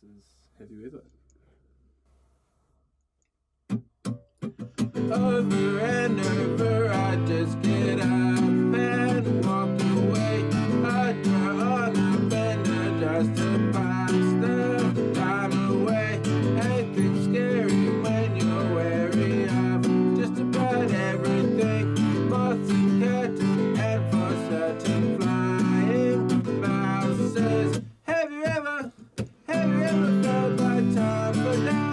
This is Have You Ever? Over and over, I just get up and walk away. I try on a bender just to pass the time away. Anything scary when you're wary of just about everything. Moths and curtains and for certain flying mouses. Have you ever felt like time for now?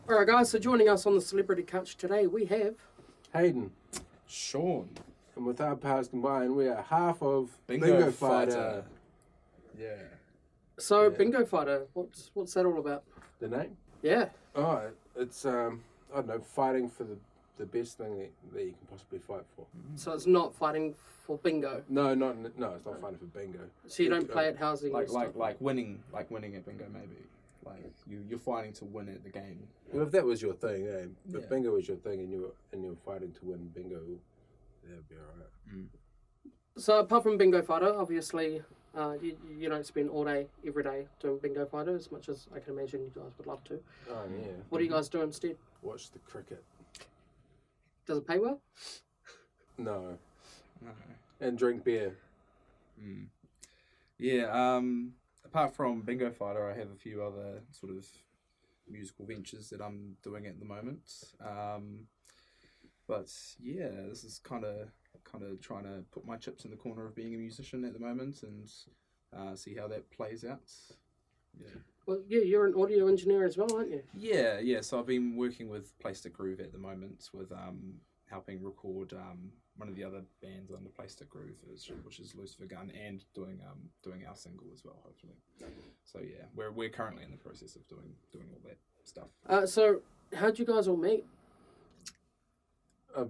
Alright guys, so joining us on the Celebrity Couch today we have Hayden. Shaun. And with our powers combined, we are half of Bingo Fighter. Yeah. So Bingo Fighter, what's that all about? The name? Yeah. Oh, it's I don't know, fighting for the best thing that you can possibly fight for. So it's not fighting for bingo. No, it's not fighting for bingo. So you don't play at housing Like and stuff? winning at bingo maybe. Like you're fighting to win at the game. Well, if that was your thing, eh? If Yeah. bingo was your thing and you were fighting to win bingo, that'd be alright. Mm. So apart from Bingo Fighter, obviously you don't spend all day, every day doing Bingo Fighter as much as I can imagine you guys would love to. Oh yeah. What do you guys do instead? Watch the cricket. Does it pay well? No. No. And drink beer. Mm. Yeah. Apart from Bingo Fighter, I have a few other sort of musical ventures that I'm doing at the moment. But yeah, this is kind of trying to put my chips in the corner of being a musician at the moment and see how that plays out. Yeah. Well, yeah, you're an audio engineer as well, aren't you? Yeah. So I've been working with Plastic Groove at the moment with helping record one of the other bands under Plastic Groove, which is Lucifer Gun, and doing our single as well, hopefully. So yeah, we're currently in the process of doing all that stuff. So how'd you guys all meet?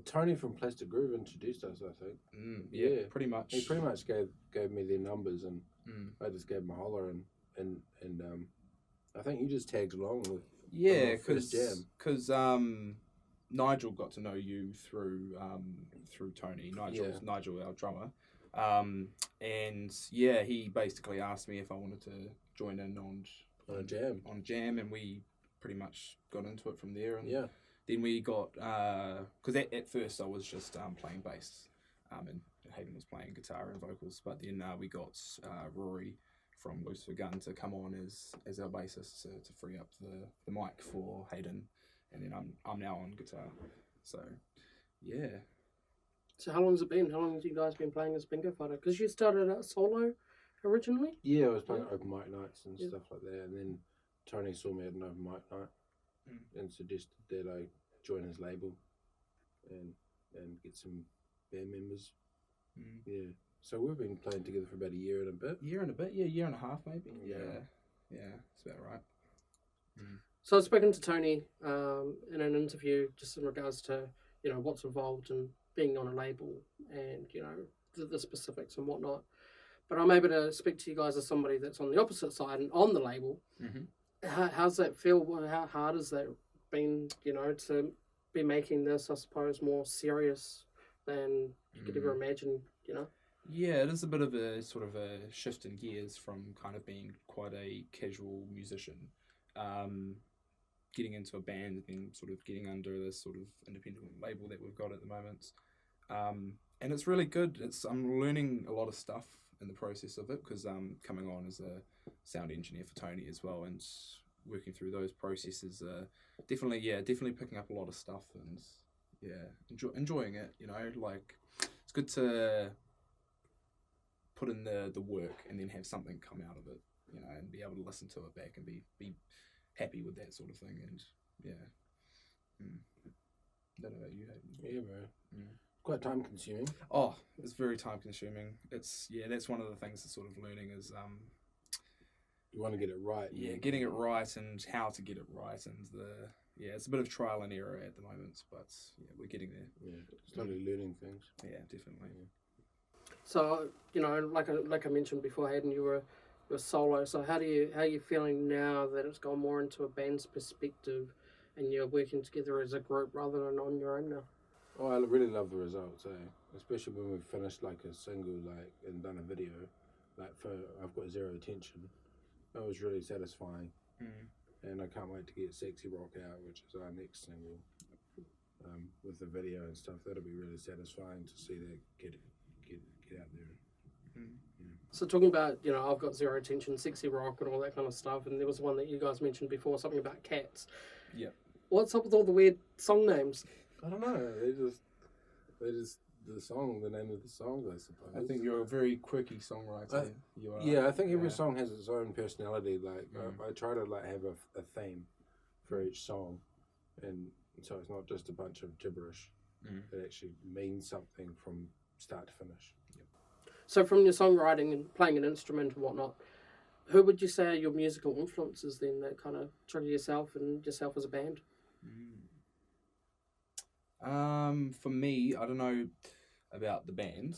Tony from Plastic Groove introduced us, I think. Yeah, pretty much. He pretty much gave me their numbers, and I just gave him a holler, and I think you just tagged along with because Nigel got to know you through Tony. Nigel, our drummer, and yeah, he basically asked me if I wanted to join in on a jam, and we pretty much got into it from there. And yeah. Then we got because at first I was just playing bass, and Hayden was playing guitar and vocals. But then we got Rory from Lucifer Gunn to come on as our bassist to free up the mic for Hayden, and then I'm now on guitar. So yeah. So how long has it been? How long have you guys been playing as Bingo Fighter? Because you started out solo originally? Yeah, I was playing open mic nights and stuff like that, and then Tony saw me at an open mic night and suggested that I join his label and get some band members. Yeah. So we've been playing together for about a year and a bit. Year and a half maybe. Yeah, that's about right. So I've spoken to Tony in an interview just in regards to, what's involved in being on a label and, the specifics and whatnot. But I'm able to speak to you guys as somebody that's on the opposite side and on the label. How's that feel? How hard has that been, to be making this, I suppose, more serious than you could ever imagine, Yeah, it is a bit of a sort of a shift in gears from kind of being quite a casual musician, getting into a band and then sort of getting under this sort of independent label that we've got at the moment. And it's really good. I'm learning a lot of stuff in the process of it because I'm coming on as a sound engineer for Tony as well, and working through those processes. Definitely picking up a lot of stuff and enjoying it. Like it's good to put in the work and then have something come out of it, and be able to listen to it back and be happy with that sort of thing. And I don't know about you, Hayden. Yeah, bro. Quite time consuming. Oh, it's very time consuming. That's one of the things that's sort of learning is you want to get it right. Yeah, getting it right and how to get it right, and it's a bit of trial and error at the moment, but we're getting there. Yeah, slowly learning things. Yeah, definitely. Yeah. So like I mentioned before, Hayden, you were solo. So how are you feeling now that it's gone more into a band's perspective, and you're working together as a group rather than on your own now? Oh, I really love the results, especially when we've finished like a single, and done a video, for I've Got Zero Attention. That was really satisfying, and I can't wait to get Sexy Rock out, which is our next single, with the video and stuff. That'll be really satisfying to see that get out there. So talking about, I've Got Zero Attention, Sexy Rock and all that kind of stuff, and there was one that you guys mentioned before, something about cats. Yeah. What's up with all the weird song names? I don't know. They just the name of the songs, I suppose. I think you're a very quirky songwriter. You are. Yeah, I think every song has its own personality. I try to have a theme for each song, and so it's not just a bunch of gibberish. It actually means something from start to finish. Yep. So from your songwriting and playing an instrument and whatnot, who would you say are your musical influences then that kind of trigger yourself and yourself as a band? For me, I don't know about the band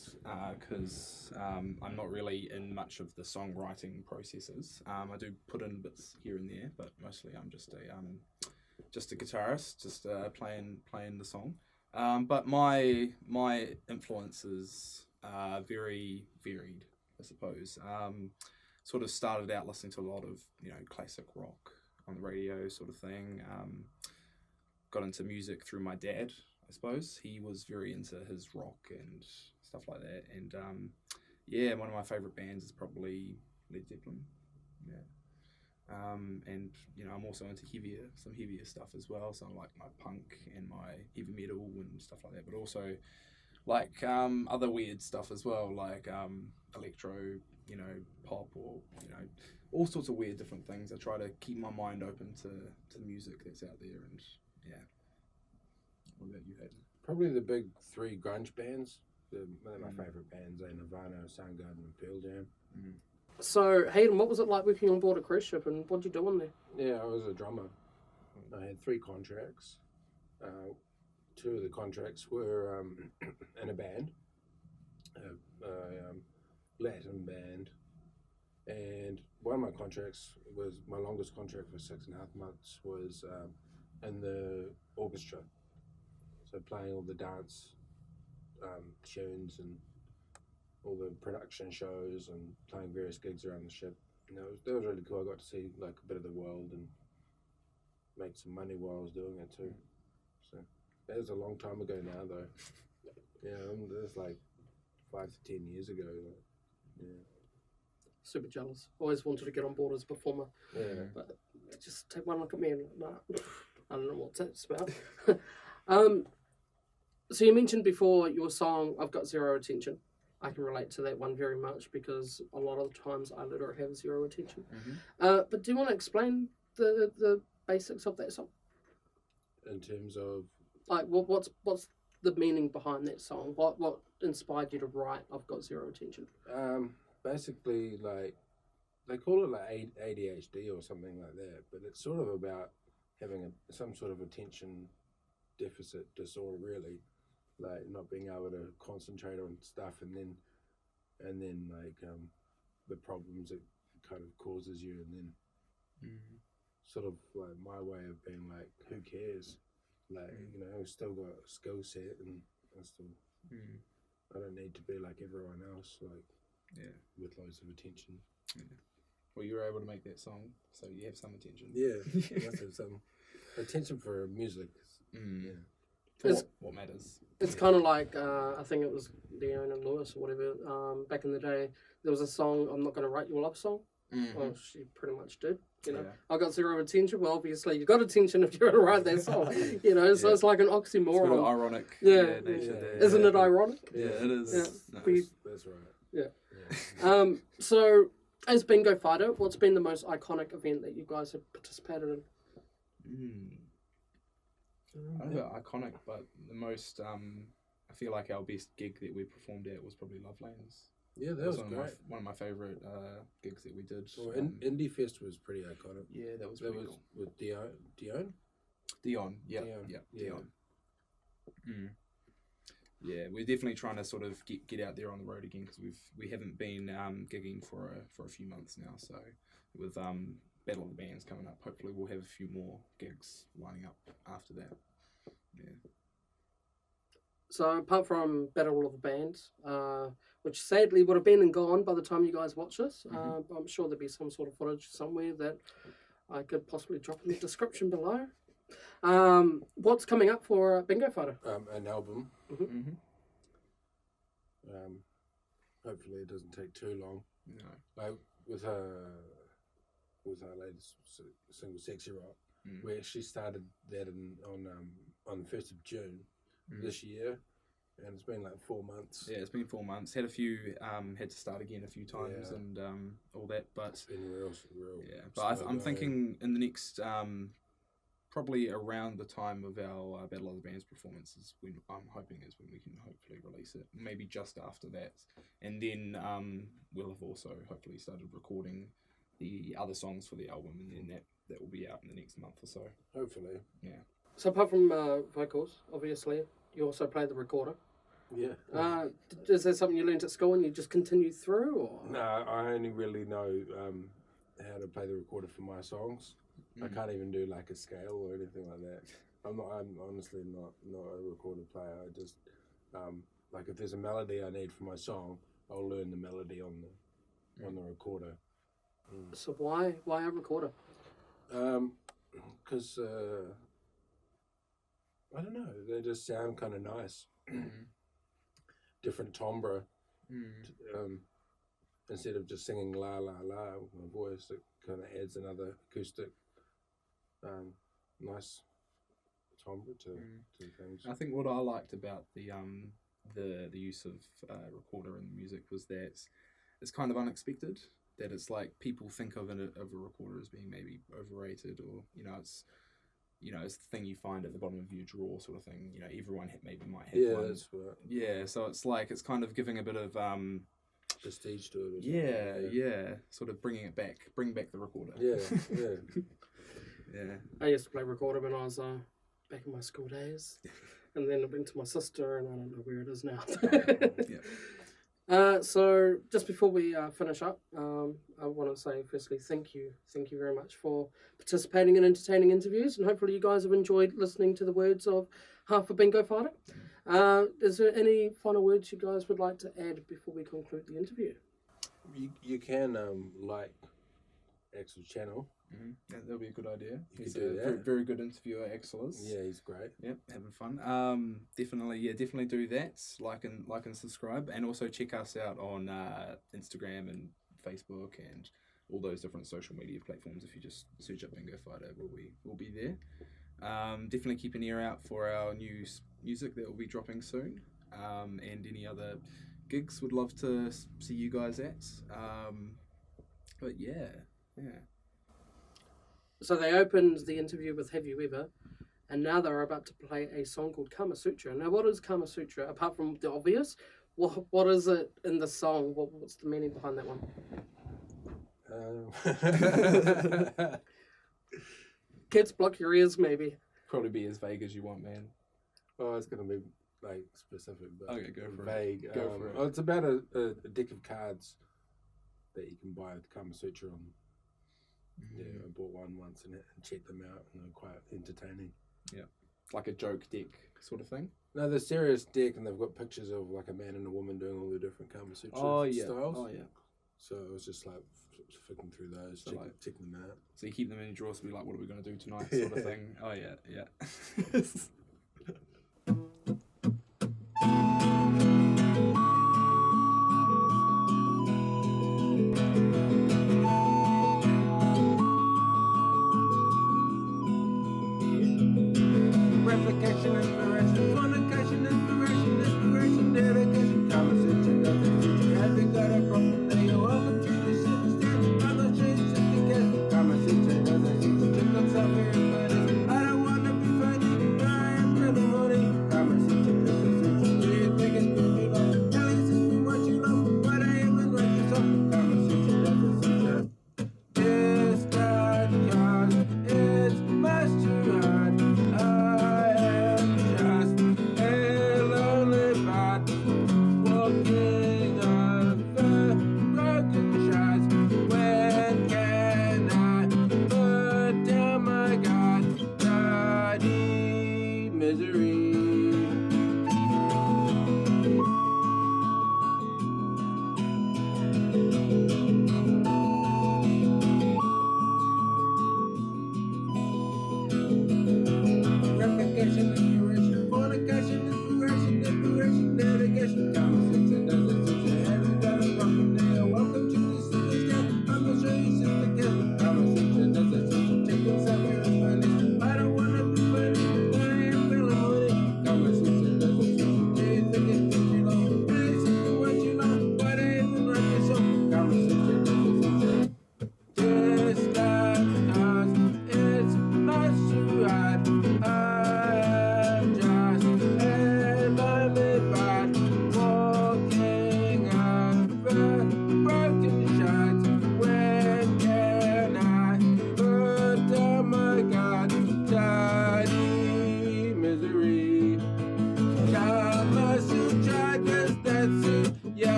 because I'm not really in much of the songwriting processes. I do put in bits here and there, but mostly I'm just a guitarist, just playing the song. But my influences are very varied, I suppose. Sort of started out listening to a lot of classic rock on the radio, sort of thing. Got into music through my dad, I suppose. He was very into his rock and stuff like that. And one of my favourite bands is probably Led Zeppelin. Yeah. And I'm also into some heavier stuff as well. So I like my punk and my heavy metal and stuff like that. But also like other weird stuff as well, like electro, pop, or all sorts of weird different things. I try to keep my mind open to the music that's out there. And what about you, Hayden? Probably the big three grunge bands. One of my favourite bands are Nirvana, Soundgarden, and Pearl Jam. So, Hayden, what was it like working on board a cruise ship, and what did you do on there? Yeah, I was a drummer. I had 3 contracts. 2 of the contracts were in a band, a Latin band, and one of my contracts was, my longest contract for 6.5 months was in the orchestra. So playing all the dance tunes and all the production shows and playing various gigs around the ship. That was really cool. I got to see like a bit of the world and make some money while I was doing it too. So that was a long time ago now, though. Yeah, that was like 5 to 10 years ago. Yeah. super jealous. Always wanted to get on board as a performer, but just take one look at me and nah, I don't know what that's about. So you mentioned before your song "I've Got Zero Attention." I can relate to that one very much because a lot of the times I literally have zero attention. But do you want to explain the basics of that song? In terms of like what's the meaning behind that song? What inspired you to write "I've Got Zero Attention"? basically, like, they call it like ADHD or something like that, but it's sort of about having some sort of attention deficit disorder, really, like not being able to concentrate on stuff, and then like the problems it kind of causes you, and then sort of like my way of being like, who cares? Like, you know, I've still got a skill set, and I still I don't need to be like everyone else, like with loads of attention. Well, you were able to make that song, so you have some attention. Yeah, must have some attention for music. For what matters. It's kind of like I think it was Leon and Lewis or whatever. Back in the day, there was a song, "I'm Not Gonna Write You a Love Song." Well, she pretty much did. You know, I got zero attention. Well, obviously, you got attention if you're gonna write that song. You know, so it's like an oxymoron. It's a bit ironic. Nature there. Isn't it ironic? Yeah, it is. Yeah. Nice. That's right. Yeah. So, as Bingo Fighter, what's been the most iconic event that you guys have participated in? I don't know, iconic, but the most, I feel like our best gig that we performed at was probably Lovelands. Yeah, that was great. One of my favourite gigs that we did. Well, Indie Fest was pretty iconic. Yeah, that was pretty cool. With Dion? Dion, yeah. Yeah, we're definitely trying to sort of get out there on the road again, because we haven't been gigging for a few months now. So with Battle of the Bands coming up, hopefully we'll have a few more gigs lining up after that. Yeah. So apart from Battle of the Bands, which sadly would have been and gone by the time you guys watch this, I'm sure there'll be some sort of footage somewhere that I could possibly drop in the description below. What's coming up for Bingo Fighter? An album. Hopefully it doesn't take too long. No. Like with our latest single, Sexy Rock, we actually started that on the 1st of June this year, and it's been like 4 months. Yeah, it's been 4 months. Had to start again a few times and all that, but it's been real. Yeah, but I'm thinking in the next probably around the time of our Battle of the Bands performances, when I'm hoping is when we can hopefully release it. Maybe just after that, and then we'll have also hopefully started recording the other songs for the album, and then that will be out in the next month or so. Hopefully. Yeah. So apart from vocals, obviously, you also play the recorder. Yeah. Is that something you learned at school and you just continued through, or? No, I only really know how to play the recorder for my songs. I can't even do like a scale or anything like that. I'm honestly not a recorder player. I just like, if there's a melody I need for my song, I'll learn the melody on the recorder. So why a recorder? Because I don't know, they just sound kind of nice. Different timbre. Instead of just singing la la la with my voice, it kind of adds another acoustic, nice timbre to things. I think what I liked about the use of recorder in the music was that it's kind of unexpected. That it's like people think of a recorder as being maybe overrated, or it's the thing you find at the bottom of your drawer sort of thing. Everyone might have one. That's right. Yeah, so it's like it's kind of giving a bit of prestige to it. Yeah, sort of bring back the recorder. Yeah. I used to play recorder when I was back in my school days, and then it went to my sister, and I don't know where it is now. So just before we finish up, I want to say firstly thank you very much for participating in entertaining interviews, and hopefully you guys have enjoyed listening to the words of half a Bingo Fighter. Is there any final words you guys would like to add before we conclude the interview? You can like Axel's channel. Yeah, that'll be a good idea. He's do a that. very, very good interviewer, Axel is. Yeah, he's great. Yep, having fun. Definitely do that. Like and subscribe, and also check us out on Instagram and Facebook and all those different social media platforms. If you just search up Bingo Fighter, we'll be there. Definitely keep an ear out for our new music that will be dropping soon, and any other gigs would love to see you guys at. But yeah. So they opened the interview with Have You Ever, and now they're about to play a song called Kama Sutra. Now, what is Kama Sutra? Apart from the obvious, what is it in the song? What's the meaning behind that one? Kids, block your ears, maybe. Probably be as vague as you want, man. Oh, it's going to be like specific, but Okay, go for vague. it. Go for it. Oh, it's about a deck of cards that you can buy with Kama Sutra on. Yeah, I bought one once and checked them out, and they're quite entertaining. Yeah, like a joke deck sort of thing. No, they're serious deck, and they've got pictures of like a man and a woman doing all the different Kama Sutra styles. Oh yeah. So I was just like flicking through those, So checking them out. So you keep them in your drawers to be like, what are we going to do tonight, sort of thing. Oh yeah. Replication, inspiration, fornication, inspiration, dedication, Kama Sutra, nothing future. Have you got a problem? Now you're welcome to the city stand. I'm not sure it's just a guess. Kama Sutra, nothing future. Check on self-here, I don't wanna be funny, I am really horny. Kama Sutra, nothing future. Do you think it's good you love? Tell your sister what you love, but I am in right to talk. Kama Sutra, nothing future. This God, cause it's much too hard.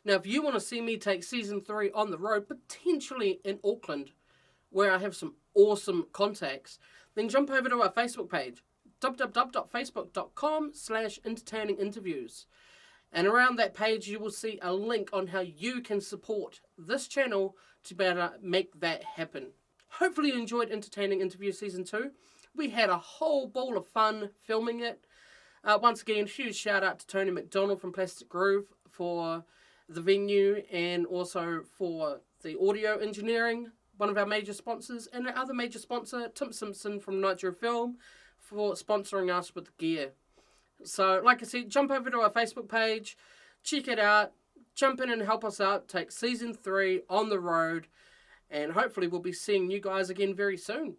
Now, if you want to see me take Season 3 on the road, potentially in Auckland, where I have some awesome contacts, then jump over to our Facebook page, www.facebook.com/entertaininginterviews. And around that page, you will see a link on how you can support this channel to be able to make that happen. Hopefully you enjoyed Entertaining Interview Season 2. We had a whole ball of fun filming it. Once again, huge shout out to Tony McDonald from Plastic Groove for the venue and also for the audio engineering, one of our major sponsors, and our other major sponsor, Tim Simpson from Nitro Film, for sponsoring us with the gear. So, like I said, jump over to our Facebook page, check it out, jump in and help us out, take season 3 on the road, and hopefully we'll be seeing you guys again very soon.